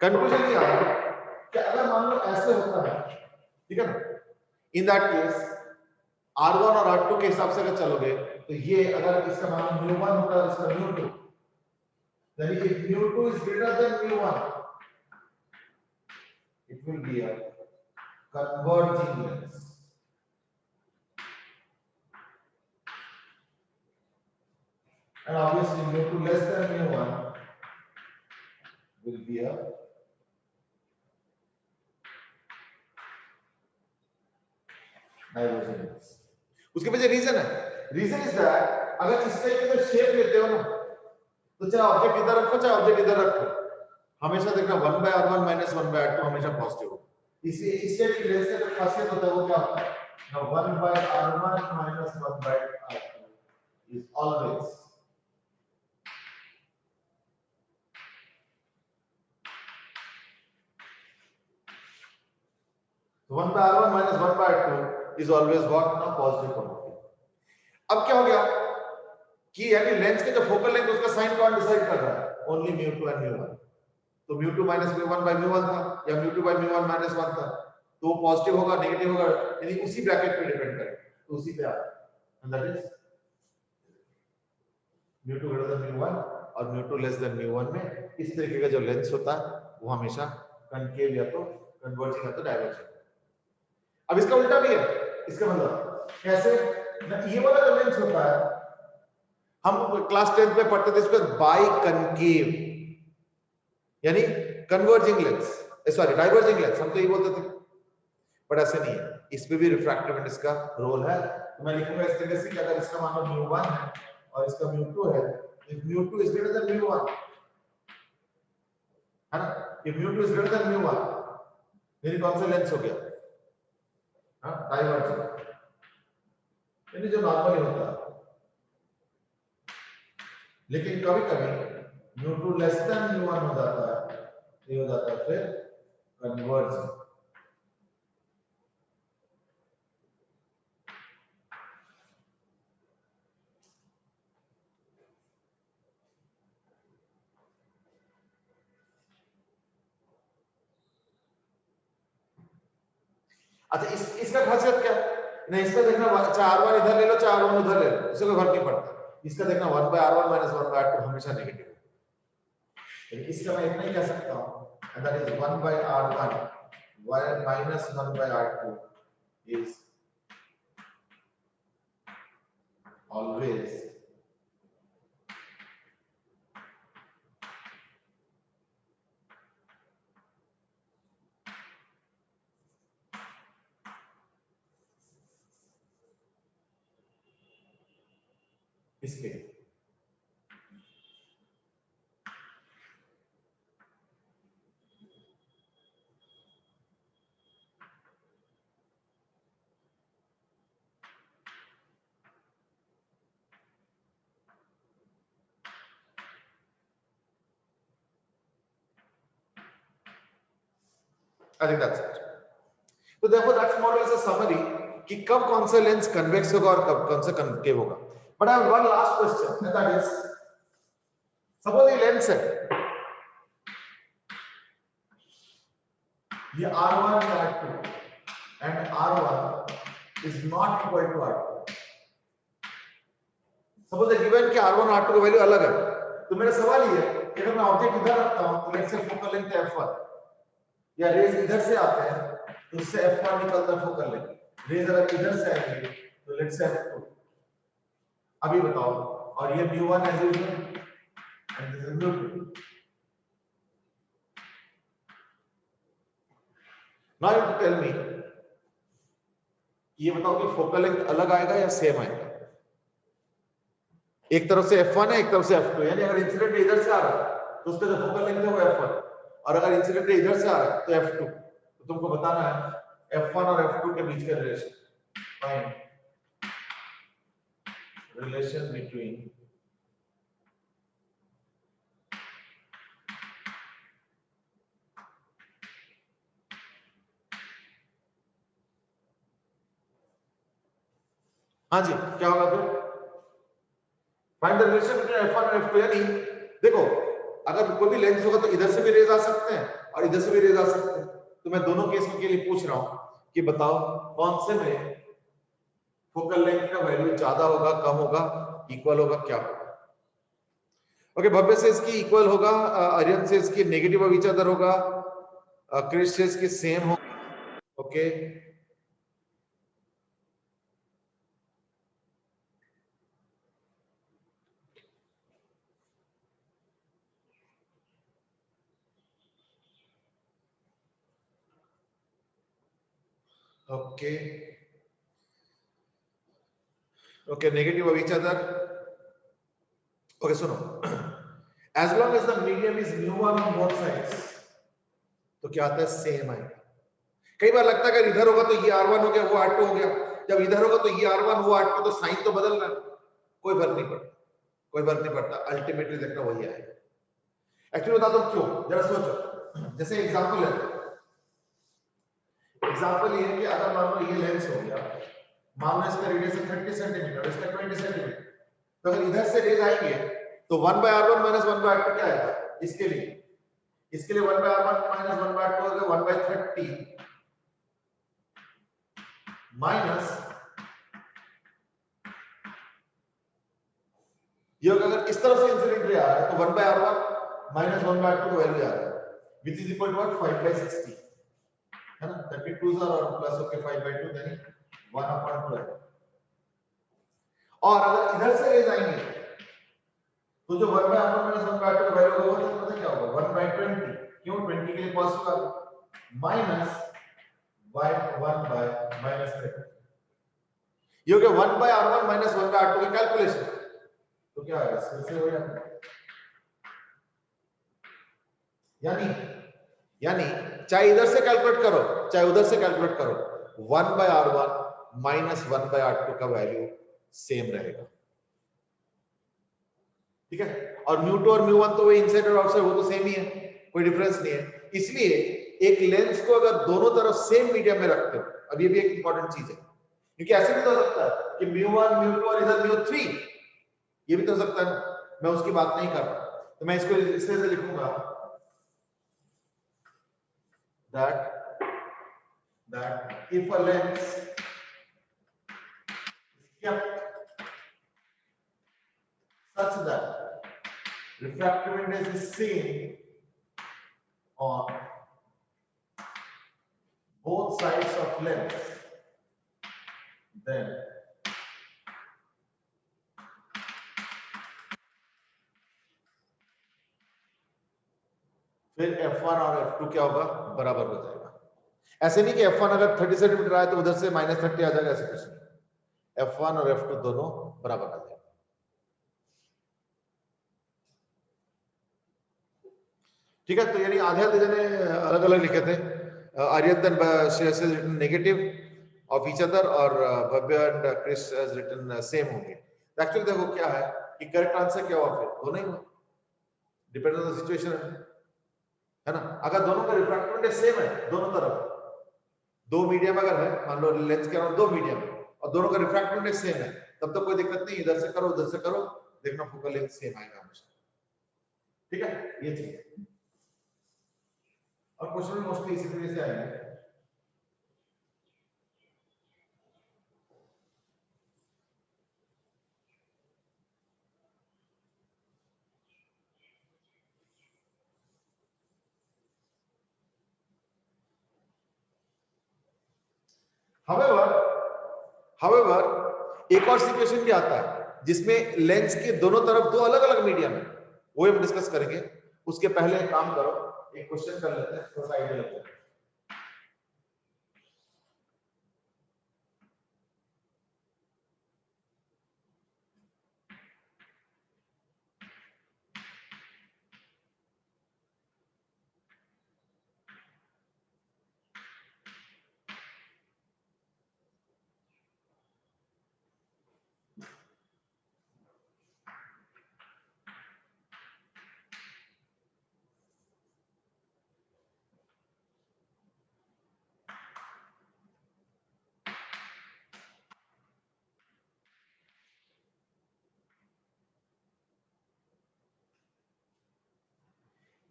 कंक्लूजन ये आया कि अगर मान लो ऐसे होता है, ठीक है ना, इन दैट केस R1 और R2 के हिसाब से अगर चलोगे, तो ये अगर इसका मान μ1 होता है, इसका μ2, यानी if μ2 is greater than μ1 it will be a converging lens। and obviously mu2 less than mu1 will be a divergence. उसके पीछे रीजन है, रीजन इज दैट अगर इस टाइप का शेप लेते हो ना तो चाहे ऑब्जेक्ट इधर रखो चाहे ऑब्जेक्ट इधर रखो, हमेशा देखना 1/r1 - 1/r2 हमेशा पॉजिटिव हो। इस टाइप की लेंस का खासियत होता है वो क्या होता है ना, 1/r1 - 1/r2 is always So 1/r1 - 1/r2 is always what ना पॉजिटिव क्वांटिटी। अब क्या हो गया कि यानी लेंस के जो फोकल लेंथ उसका साइन कौन डिसाइड कर रहा है, ओनली mu2 एंड mu1। तो mu2 - mu1 by mu1 था या mu2 by mu1 - 1 था, तो वो पॉजिटिव होगा नेगेटिव होगा, यानी उसी ब्रैकेट पे डिपेंड करेगा, तो उसी पे आ and that is mu2 greater than mu1 और mu2 less than mu1 में इस तरीके का जो लेंस होता है वो हमेशा कनकेव या तो कन्वर्जिंग या तो डाइवर्जिंग। अब इसका उल्टा भी है, इसका मतलब कैसे, ये वाला जो लेंस होता है हम क्लास 10th में पढ़ते थे इसको बाई कनकेव यानी converging lens, sorry diverging lens, हम तो ये बोलते थे, बट ऐसे नहीं है, इसमें भी रिफ्रैक्टिव इंडेक्स का रोल है। तो मैं लिखूंगा इस तरीके से कि अगर इसका मान लो mu1 है और इसका mu2 है, if mu2 is greater than mu1 है ना, if mu2 is greater than mu1 यानी कौन सा लेंस हो गया, हाँ डाइवर्जिंग, यानी जो नॉर्मली होता है। लेकिन कभी कभी mu2 लेस देन mu1 हो जाता है, ये हो जाता है फिर कन्वर्जिंग। अच्छा इसका खासियत क्या है, नहीं इसका देखना चाहे r1 इधर ले लो चाहे r1 उधर ले लो, इससे कोई फर्क नहीं पड़ता। इसका देखना 1/r1 - 1/r2 हमेशा नेगेटिव है, लेकिन इसका मैं इतना ही कह सकता हूं and that is 1/r1 minus 1/r2 is always इसके I think that's it. So therefore that's more or less a summary कि कब कौन सा लेंस कन्वेक्स होगा और कब कौन सा कनकेव होगा। But I have one last question and that is, suppose ये लेंस है, ये R1 या R2 and R1 is not equal to R2. Suppose given कि R1 R2 की वैल्यू अलग है, तो मेरा सवाल ये है कि अगर मैं ऑब्जेक्ट इधर रखता हूं तो let's say focal length f1 या रेज इधर से आते हैं तो उससे f1 निकलता है फोकल लेंथ, रेज अगर इधर से आएंगे तो लेट्स से f2। अभी बताओ, और ये mu1 as usual and this is mu2। Now you tell me, ये बताओ कि फोकल लेंथ अलग आएगा या सेम आएगा। एक तरफ से f1 है एक तरफ से f2, यानी अगर इंसिडेंट इधर से आ रहा है तो उसका जो फोकल लेंथ है वो f1, और अगर इंसिडेंट इधर से आ रहा है तो f2। तो तुमको बताना है f1 और f2 के बीच का रिलेशन, फाइंड रिलेशन बिटवीन हाँ जी क्या होगा फिर, find the relation between f1 और f2। यानी देखो अगर कोई भी लेंस होगा तो इधर से भी रेज आ सकते हैं और इधर से भी रेज आ सकते हैं, तो मैं दोनों केस के लिए पूछ रहा हूं कि बताओ कौन से में फोकल लेंथ का वैल्यू ज्यादा होगा कम होगा इक्वल होगा क्या होगा। ओके, भव्य से इसकी इक्वल होगा, आर्यन से इसकी नेगेटिव ऑफ ईच अदर होगा, क्रिश से इसकी सेम होगा। Okay Okay. Okay, negative of each other. Okay, सुनो. As long as the medium is mu1 on both sides, तो क्या आता है? सेम आएगा. कई बार लगता है अगर इधर होगा तो ये R1 हो गया, वो R2 हो गया. जब इधर होगा तो ये R1 वो R2, तो साइन तो बदल रहा है. कोई फर्क नहीं पड़ता. कोई फर्क नहीं पड़ता. अल्टीमेटली देखना वही आएगा. एक्चुअली बता दो क्यों. जरा सोचो. जैसे एग्जांपल है. एग्जांपल ये है कि अगर मान लो ये लेंस हो गया, मान लो इसका रेडियस है 30 सेंटीमीटर, इसका 20 सेंटीमीटर, तो अगर इधर से रेज आएंगे तो 1/r1 - 1/r2 क्या आएगा? इसके लिए 1/r1 - 1/r2 हो गया 1/30 माइनस ये अगर इस तरफ से इंसिडेंट रे आ रहा है तो 1/r1 - 1/r2 का वैल्यू आ रहा है, which is equal to 5/60 है ना. 32 और प्लस होके 5/2 यानी 1/2 है. और अगर इधर से रेज आएंगे तो जो 1/r1 - 1/r2 का वैल्यू होगा तो पता क्या होगा? 1/20. क्यों? 20 के लिए पॉजिटिव आ माइनस 1/-30. ये हो गया 1/r1 - 1/r2 की कैलकुलेशन. तो क्या आएगा? फिर से हो जाएगा. यानी चाहे इधर से कैलकुलेट करो चाहे उधर से कैलकुलेट करो, 1/r1 - 1/r2 का वैल्यू सेम रहेगा. ठीक है. और μ2 और μ1 तो वही इनसाइड और आउटसाइड, वो तो सेम ही है, कोई डिफरेंस नहीं है. इसलिए एक लेंस को अगर दोनों तरफ सेम मीडियम में रखते हो, अब ये भी एक इंपॉर्टेंट चीज है, क्योंकि ऐसे भी तो हो सकता है कि μ1 μ2 और इधर μ3, ये भी तो हो सकता है. मैं उसकी बात नहीं कर रहा. तो मैं इसको इस तरह से लिखूंगा that if a lens is kept such that refractive index is seen on both sides of lens, then फिर f1 और f2 क्या होगा? बराबर हो जाएगा. ऐसे नहीं कि f1 अगर 30 सेंटीमीटर आए तो उधर से -30 आ जाएगा, ऐसे कुछ नहीं. f1 और f2 दोनों बराबर आ जाएगा. ठीक है. तो यानी आधे आधे जने अलग अलग लिखे थे. Ariyadhan has written negative of each other और Bhavya and Chris has written same होंगे. एक्चुअली देखो क्या है कि करेक्ट आंसर क्या हुआ? फिर दोनों ही हुआ. डिपेंड ऑन द सिचुएशन है ना. अगर दोनों का रिफ्रैक्टिव इंडेक्स सेम है दोनों तरफ, दो मीडियम अगर है, मान लो लेंस के अराउंड दो मीडियम और दोनों का रिफ्रैक्टिव इंडेक्स सेम है, तब तो कोई दिक्कत नहीं. इधर से करो उधर से करो, देखना फोकल लेंथ सेम आएगा हमेशा. ठीक है. ये चीज और क्वेश्चन में मोस्टली इसी तरीके से आएंगे. However, एक और सिचुएशन भी आता है जिसमें लेंस के दोनों तरफ दो अलग अलग मीडियम है, वो हम डिस्कस करेंगे. उसके पहले एक काम करो, एक क्वेश्चन कर लेते हैं, थोड़ा आइडिया लेते हैं.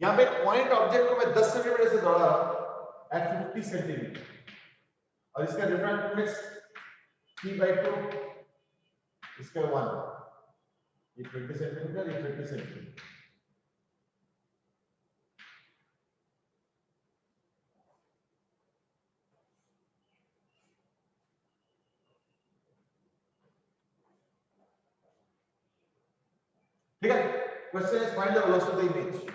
यहाँ पे पॉइंट ऑब्जेक्ट को मैं 10 सेंटीमीटर से दौड़ा रहा हूं एट 50 सेंटीमीटर और इसका रिफ्रैक्टिव इंडेक्स 3/2, इसका 1, ये 20 सेंटीमीटर, ये 50 सेंटीमीटर. ठीक है. Question is find the velocity of the image.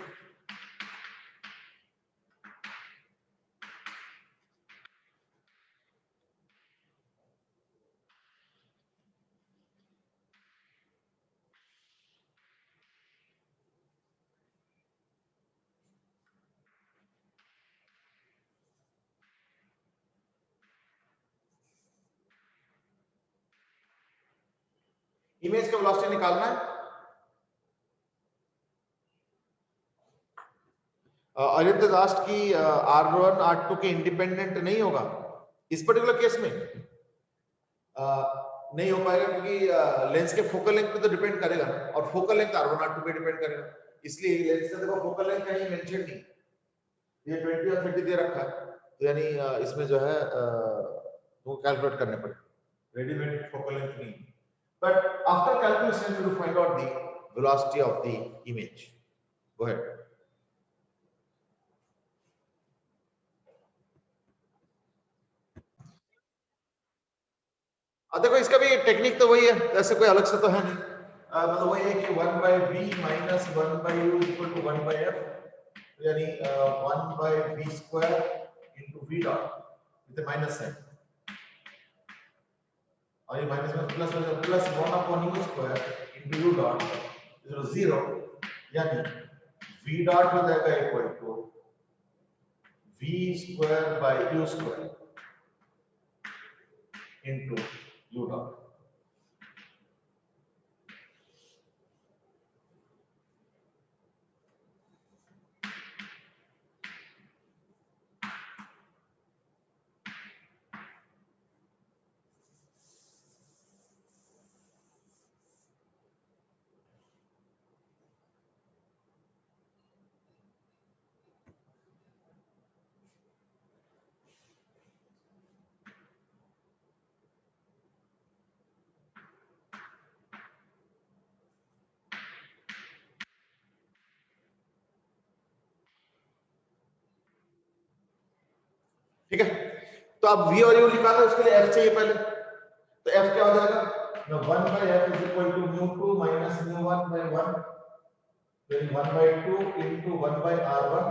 Image का वेलोसिटी निकालना है। अरिंद दास्ट की R1 R2 के इंडिपेंडेंट नहीं होगा इस पर्टिकुलर केस में, नहीं हो पाएगा क्योंकि लेंस के फोकल लेंथ पे तो डिपेंड करेगा ना, और फोकल लेंथ R1 R2 पे डिपेंड करेगा, इसलिए लेंस का देखो फोकल लेंथ कहीं मेंशन नहीं, ये 20 और 30 दे रखा है, तो यानी इसमें जो है वो कैलकुलेट करने पड़ेगा, रेडीमेड फोकल लेंथ नहीं, but after calculation you will find out the velocity of the image. Go ahead. देखो इसका भी टेक्निक तो वही है, ऐसे कोई अलग से तो है नहीं, मतलब वही है कि 1 by v minus 1 by u equal to 1 by f, यानी 1 by v square into v dot with a minus sign, और ये माइनस में प्लस हो जाएगा, plus 1 upon u square into u dot is 0, यानी v dot हो जाएगा equal to v square by u square into u dot। ठीक है, तो अब v और u निकालना है, उसके लिए f चाहिए पहले, तो f क्या हो जाएगा ना, 1 by f is equal to mu2 minus mu1 by 1, then 1 by 2 into 1 by r1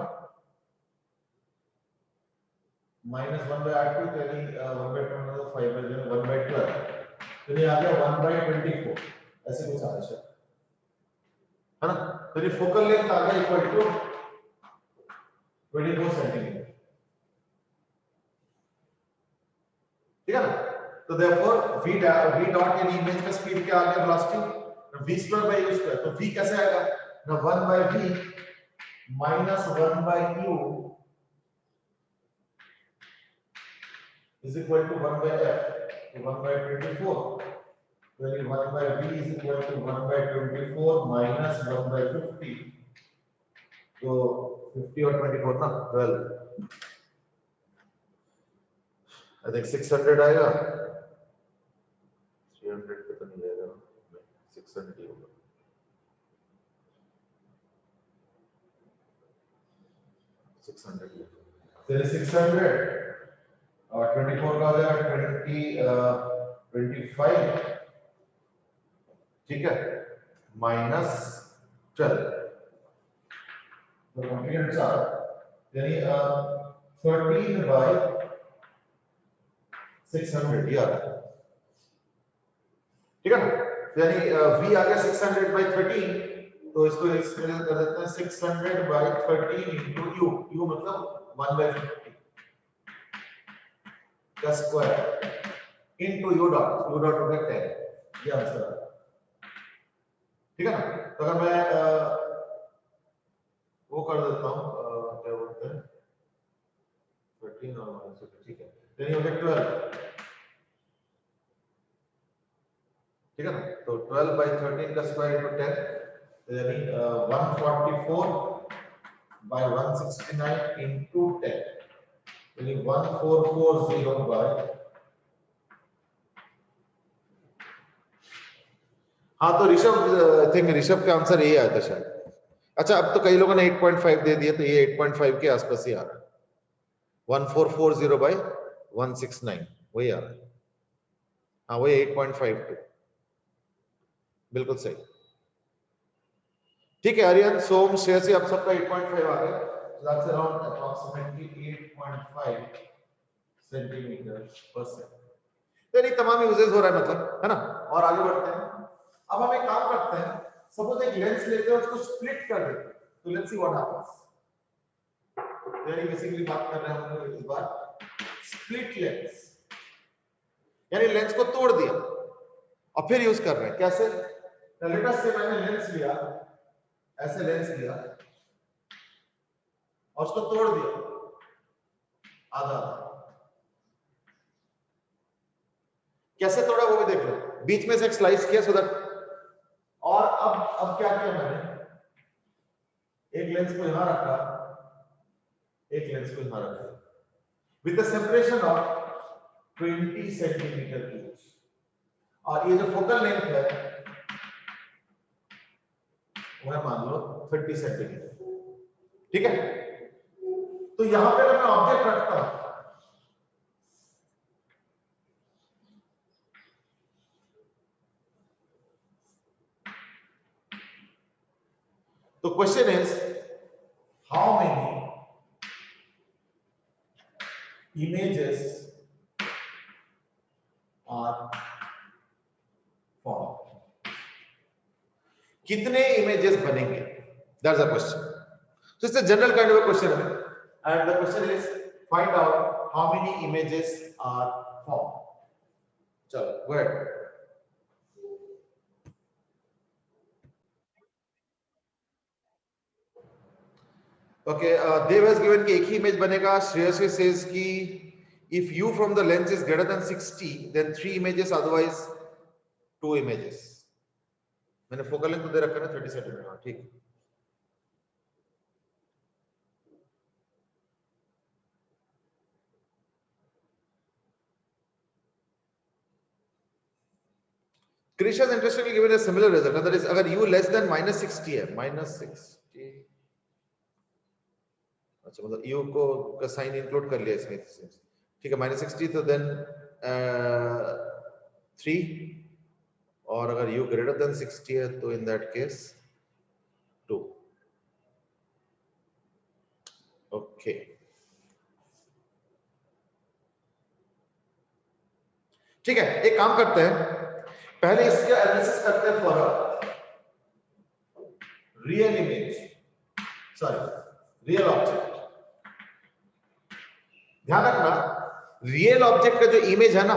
minus 1 by r2, यानी 1 by 2 मतलब 5 by 1 by 12, तो ये आ गया 1 by 24, ऐसे कुछ आ रहा है ना, तो ये फोकल लेंथ आ गया इक्वल टू 24 सेंटीमीटर, ठीक है ना, तो therefore v dot यानी इमेज का स्पीड क्या आ गया, velocity v square by u square, तो v कैसे आएगा ना, 1 by v minus 1 by u is equal to 1 by f, so 1 by 24, यानी 1 by v is equal to 1 by 24 minus 1 by 50, तो 50 और 24 ना 12, आई थिंक 600 आएगा, 300 पे तो नहीं जाएगा, 600 ही होगा, तो 600 और 24 का हो जाएगा 25, ठीक है, माइनस 12, तो कंप्लीट यानी 13 by 600 यार, ठीक है ना, यानी v आ गया 600 by 13, तो इसको एक्सप्रेस कर देते हैं 600 by 13 into u मतलब 1 by 50 का स्क्वायर into u dot हो गया 10, ये आंसर है, ठीक है ना, तो अगर मैं वो कर देता हूँ, क्या बोलते हैं 13 और माइनस, ठीक है, यानी हो गया 12, ठीक है ना, तो 12 by 13 का स्क्वायर इनटू 10, यानी 144 by 169 into 10, यानी 1440 by, हाँ तो ऋषभ, आई थिंक ऋषभ का आंसर यही आया था शायद, अच्छा अब तो कई लोगों ने 8.5 दे दिया, तो ये 8.5 के आसपास ही आ रहा है, 1440 by 169 वही आ रहा है, हाँ वही 8.52, बिल्कुल सही, ठीक है, आर्यन सोम श्रेयसी आप सबका 8.5 आ गया, दैट्स अराउंड अप्रॉक्सीमेटली 8.5 सेंटीमीटर पर सेकंड, तो ये तमाम यूजेस हो रहा है मतलब, है ना, और आगे बढ़ते हैं, अब हम एक काम करते हैं, सपोज एक लेंस लेते हैं, उसको स्प्लिट कर देते हैं, तो लेट्स सी व्हाट हैपेंस, यानी बेसिकली बात कर रहे हैं हम लोग इस बार स्प्लिट लेंस, यानी लेंस को तोड़ दिया, और फिर यूज कर रहे हैं कैसे? लेट अस से मैंने लेंस लिया, ऐसे लेंस लिया और उसको तोड़ दिया आधा आधा। कैसे तोड़ा वो भी देख लो, बीच में से एक स्लाइस किया सो दैट, और अब क्या किया मैंने, एक लेंस को यहां रखा, एक लेंस को यहां रखा with the separation of 20 centimetre each, और ये जो फोकल लेंथ है वो है मान लो 30 सेंटीमीटर, ठीक है? तो यहां पे अगर मैं ऑब्जेक्ट रखता हूं तो question is how many images are formed, कितने इमेजेस बनेंगे, that's the question. So it's a general kind of a question, and the question is find out how many images are formed. चलो go ahead. Okay, Dev has given कि एक ही image बनेगा. Shreyasi says कि if u from the lens is greater than 60 then 3 images, otherwise 2 images. मैंने focal length दे रखा है 30 centimetre, ठीक. Krish has interestingly given a similar result, that is अगर u less than -60 है, -60, अच्छा मतलब u को का साइन इंक्लूड कर लिया इसमें, ठीक है, -60, तो देन 3, और अगर u ग्रेटर देन 60 है तो इन दैट केस 2. ओके, ठीक है, एक काम करते हैं, पहले इसका एनालिसिस करते हैं for real image, sorry real object. ध्यान रखना, रियल ऑब्जेक्ट का जो इमेज है ना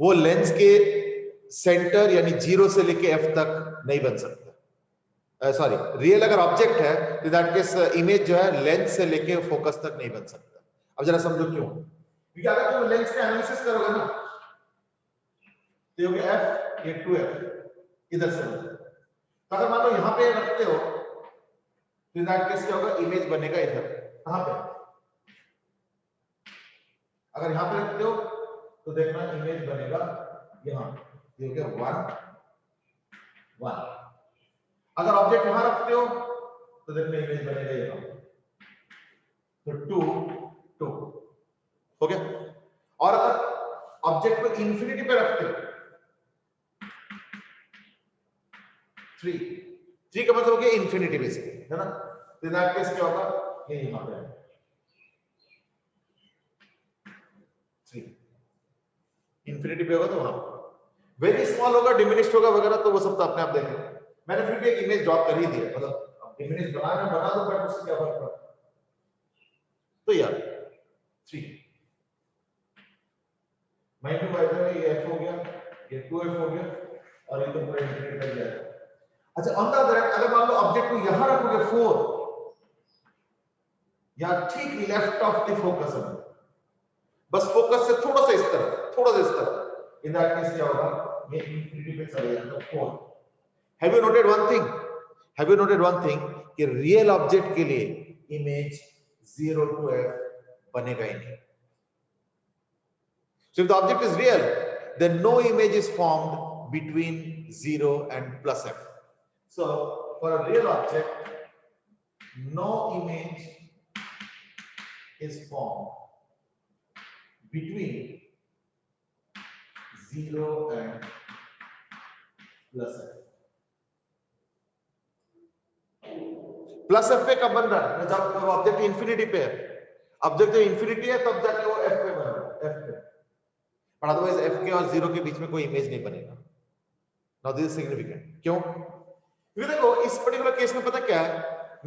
वो लेंस के सेंटर यानी 0 से लेके f तक नहीं बन सकता. सॉरी, रियल अगर ऑब्जेक्ट है तो दैट केस इमेज जो है लेंस से लेके फोकस तक नहीं बन सकता. अब जरा समझो क्यों. क्योंकि अगर तुम लेंस का एनालिसिस करोगे ना तो ये f, ये 2f इधर से, तो अगर मान लो यहां पे रखते हो तो दैट केस क्या होगा, इमेज बनेगा इधर. कहां पे? अगर यहां पे रखते हो तो देखना इमेज बनेगा यहां, ये हो गया 1 1. अगर ऑब्जेक्ट यहां रखते हो तो देखना इमेज बनेगा यहां, तो 2 2 हो गया. और अगर ऑब्जेक्ट को इंफिनिटी पे रखते हो 3 3 का मतलब हो गया इंफिनिटी बेसिकली, है ना? तो इन दैट केस क्या होगा, ये यहां पे है 3, इंफिनिटी पे होगा तो वहां वेरी स्मॉल होगा, डिमिनिश्ड होगा वगैरह, तो वो सब तो अपने आप देखेंगे. मैंने फिर भी एक इमेज ड्रॉ कर ही दिया, मतलब डिमिनिश्ड बना दो, बट उससे क्या फर्क पड़ता. तो यार 3 माइनस बाय द वे ये f हो गया, ये 2f हो गया, और ये तो पूरा इंफिनिटी तक जाएगा. अच्छा, ऑन द अदर हैंड अगर मान लो ऑब्जेक्ट को यहां रखोगे 4 या ठीक लेफ्ट ऑफ द फोकस है, बस फोकस से थोड़ा सा इस तरफ, थोड़ा सा इस तरफ, इन दैट केस क्या होगा, ये इंफिनिटी पे चला जाएगा 4. Have you noted one thing, have you noted one thing कि रियल ऑब्जेक्ट के लिए इमेज 0 to f बनेगा ही नहीं. So if the object is real, then no image is formed between 0 and plus f. So for a real object, no image is formed between 0 and plus f. Plus F पे कब बन रहा है, जब object infinity पे है. Object जब infinity है तब जाके वो एफ पे बन रहा है, एफ पे. पर अदरवाइज एफ के और 0 के बीच में कोई इमेज नहीं बनेगा. Now this is significant. क्यों? क्योंकि देखो इस पर्टिकुलर केस में पता क्या है,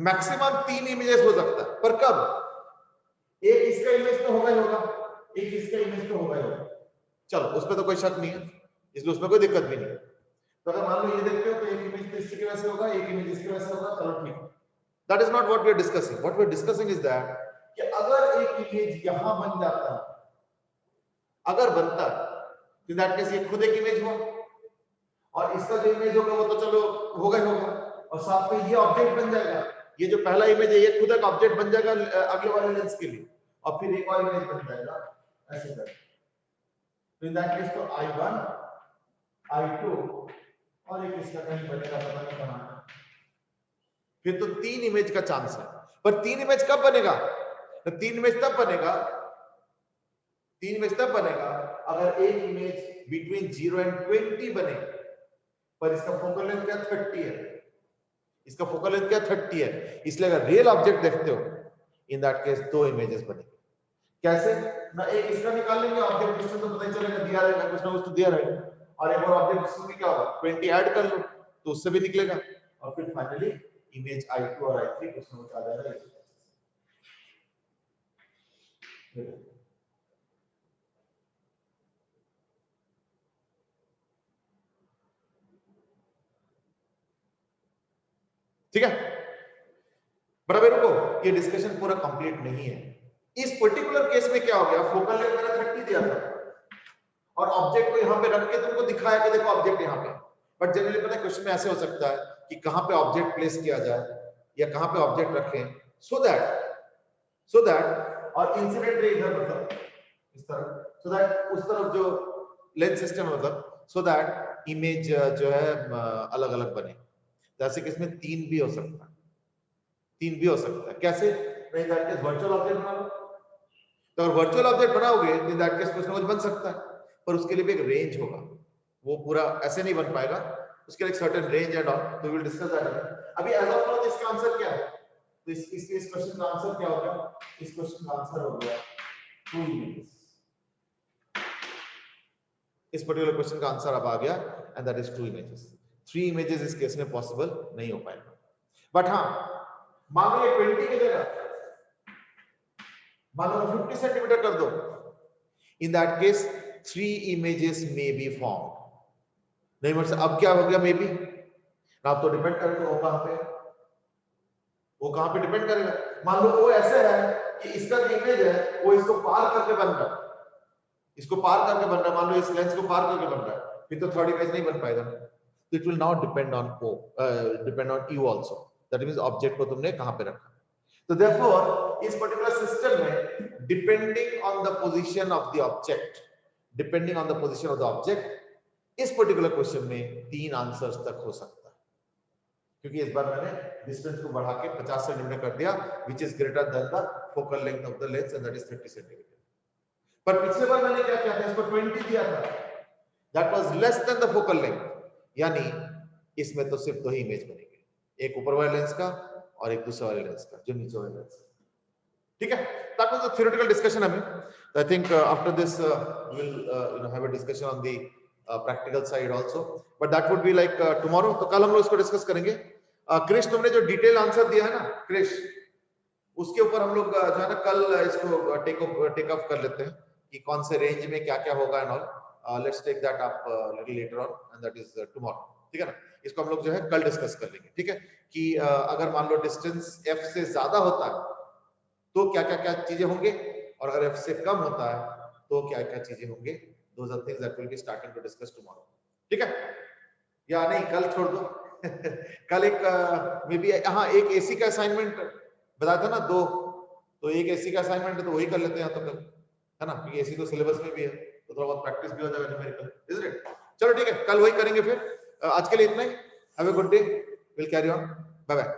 मैक्सिमम 3 इमेजेस हो सकता है, पर कब? एक इसका इमेज तो होगा ही होगा, एक इसका इमेज तो होगा ही होगा. चलो उस पर तो कोई शक नहीं है. इसलिए उसमें कोई दिक्कत भी नहीं। तो अगर मान लो ये देखते हो तो एक इमेज इसके वैसे होगा, एक इमेज इसके वैसे होगा, चलो ठीक है। That is not what we are discussing. What we are discussing is that कि अगर एक इमेज यहां बन जाता है, अगर बनता है, तो दैट केस ये खुद एक इमेज हुआ, और इसका जो इमेज होगा वो तो चलो होगा ही होगा, और साथ में ये ऑब्जेक्ट बन जाएगा। ये जो पहला इमेज है ये खुद एक ऑब्जेक्ट बन जाएगा अगले वाले लेंस के लिए, और फिर एक और इमेज बन जाएगा ऐसे करके। तो इन दैट केस तो I1 I2 और एक इसका कहीं बनेगा, पता नहीं कहां। फिर तो 3 इमेज का चांस है। पर 3 इमेज कब बनेगा? तो 3 इमेज तब बनेगा, 3 इमेज तब बनेगा अगर एक इमेज बिटवीन 0 एंड 20 बने, पर इसका फोकल लेंथ क्या 30 है, इसका फोकल लेंथ क्या 30 है। इसलिए अगर रियल ऑब्जेक्ट देखते हो, इन दैट केस 2 इमेजेस बनेंगे। कैसे ना, एक इसका निकाल लेंगे ऑब्जेक्ट डिस्टेंस, तो पता ही चलेगा दिया रहेगा, कुछ ना कुछ तो दिया रहेगा, और एक और ऑब्जेक्ट डिस्टेंस में क्या होगा 20 ऐड कर लो तो उससे भी निकलेगा, और फिर फाइनली इमेज I2 और I3 कुछ ना कुछ आ जाएगा। ठीक है, बराबर रुको, ये डिस्कशन पूरा कंप्लीट नहीं है। इस पर्टिकुलर केस में क्या हो गया, फोकल लेंथ मैंने 30 दिया था और ऑब्जेक्ट को यहां पे रख के तुमको दिखाया कि देखो ऑब्जेक्ट यहां पे। बट जनरली पता है क्वेश्चन में ऐसे हो सकता है कि कहां पे ऑब्जेक्ट प्लेस किया जाए या कहां पे ऑब्जेक्ट रखें, सो दैट और इंसिडेंट रे इधर मतलब इस तरफ, सो दैट उस तरफ जो लेंस सिस्टम मतलब, सो दैट इमेज जो है अलग अलग बने। जैसे कि इसमें 3 भी हो सकता है, 3 भी हो सकता है। कैसे? नहीं, दैट केस वर्चुअल ऑब्जेक्ट बना लो। तो अगर वर्चुअल ऑब्जेक्ट बनाओगे तो दैट केस कुछ ना कुछ बन सकता है, पर उसके लिए भी एक रेंज होगा, वो पूरा ऐसे नहीं बन पाएगा, उसके लिए एक सर्टेन रेंज एंड ऑल, तो वी विल डिस्कस दैट। अभी एज ऑफ नाउ इसका आंसर क्या है, तो इस क्वेश्चन का आंसर क्या होगा? इस क्वेश्चन का आंसर हो गया 2 इमेजेस। इस पर्टिकुलर क्वेश्चन का आंसर अब आ गया and that is 2 images. 3 images इस केस में पॉसिबल नहीं हो पाएगा। बट हां, मान लो ये 20 की जगह मान लो 50 सेंटीमीटर कर दो, इन that case 3 images may be form. नहीं मतलब अब क्या हो गया मे बी, आप तो डिपेंड करेगा वो कहां पे, वो कहां पे डिपेंड करेगा। मान लो वो ऐसे है कि इसका जो इमेज है वो इसको पार करके बन रहा है, इसको पार करके बन रहा है, मान लो इस लेंस को पार करके बन रहा है, फिर तो थर्ड इमेज नहीं बन पाएगा। तो it will not depend on depend on you also, that means object को तुमने कहां पे रखा। तो देयरफॉर इस पर्टिकुलर सिस्टम में depending on the position of the object, depending on the position of the object, इस पर्टिकुलर क्वेश्चन में 3 आंसर्स तक हो सकता है, क्योंकि इस बार मैंने डिस्टेंस को बढ़ा के 50 सेंटीमीटर कर दिया, which is greater than the focal length of the lens and that is 30 centimetre. पर पिछले बार मैंने क्या किया था, इसको 20 दिया था, that was less than the focal length, यानी इसमें तो सिर्फ 2 ही इमेज बनेंगे, एक ऊपर वाले लेंस का और एक दूसरे वाले लेंस का, जो नीचे वाले लेंस। ठीक है, that was a theoretical discussion. I think after this we'll have a discussion on the practical side also, but that would be like tomorrow. तो कल हम लोग इसको डिस्कस करेंगे। क्रिश, तुमने जो डिटेल आंसर दिया है ना क्रिश, उसके ऊपर हम लोग जो है ना कल इसको टेक ऑफ कर लेते हैं कि कौन से रेंज में क्या क्या होगा and all. Let's take that up little later on and that is tomorrow. ठीक है ना, इसको हम लोग जो है कल डिस्कस कर लेंगे। ठीक है, कि अगर मान लो डिस्टेंस f से ज्यादा होता है तो क्या क्या क्या चीजें होंगे, और अगर f से कम होता है तो क्या क्या चीजें होंगे। Those are things that will be starting to discuss tomorrow. ठीक है, या नहीं कल छोड़ दो कल एक मे बी हाँ एक एसी का असाइनमेंट बताया था ना 2, तो एक एसी का असाइनमेंट है तो वही कर लेते हैं तो कल, है ना, क्योंकि एसी तो सिलेबस में भी है तो थोड़ा बहुत प्रैक्टिस भी हो जाएगा न्यूमेरिकल, इज इट? चलो ठीक है, कल वही करेंगे फिर। आज के लिए इतना ही। Have a good day, will carry on, bye bye.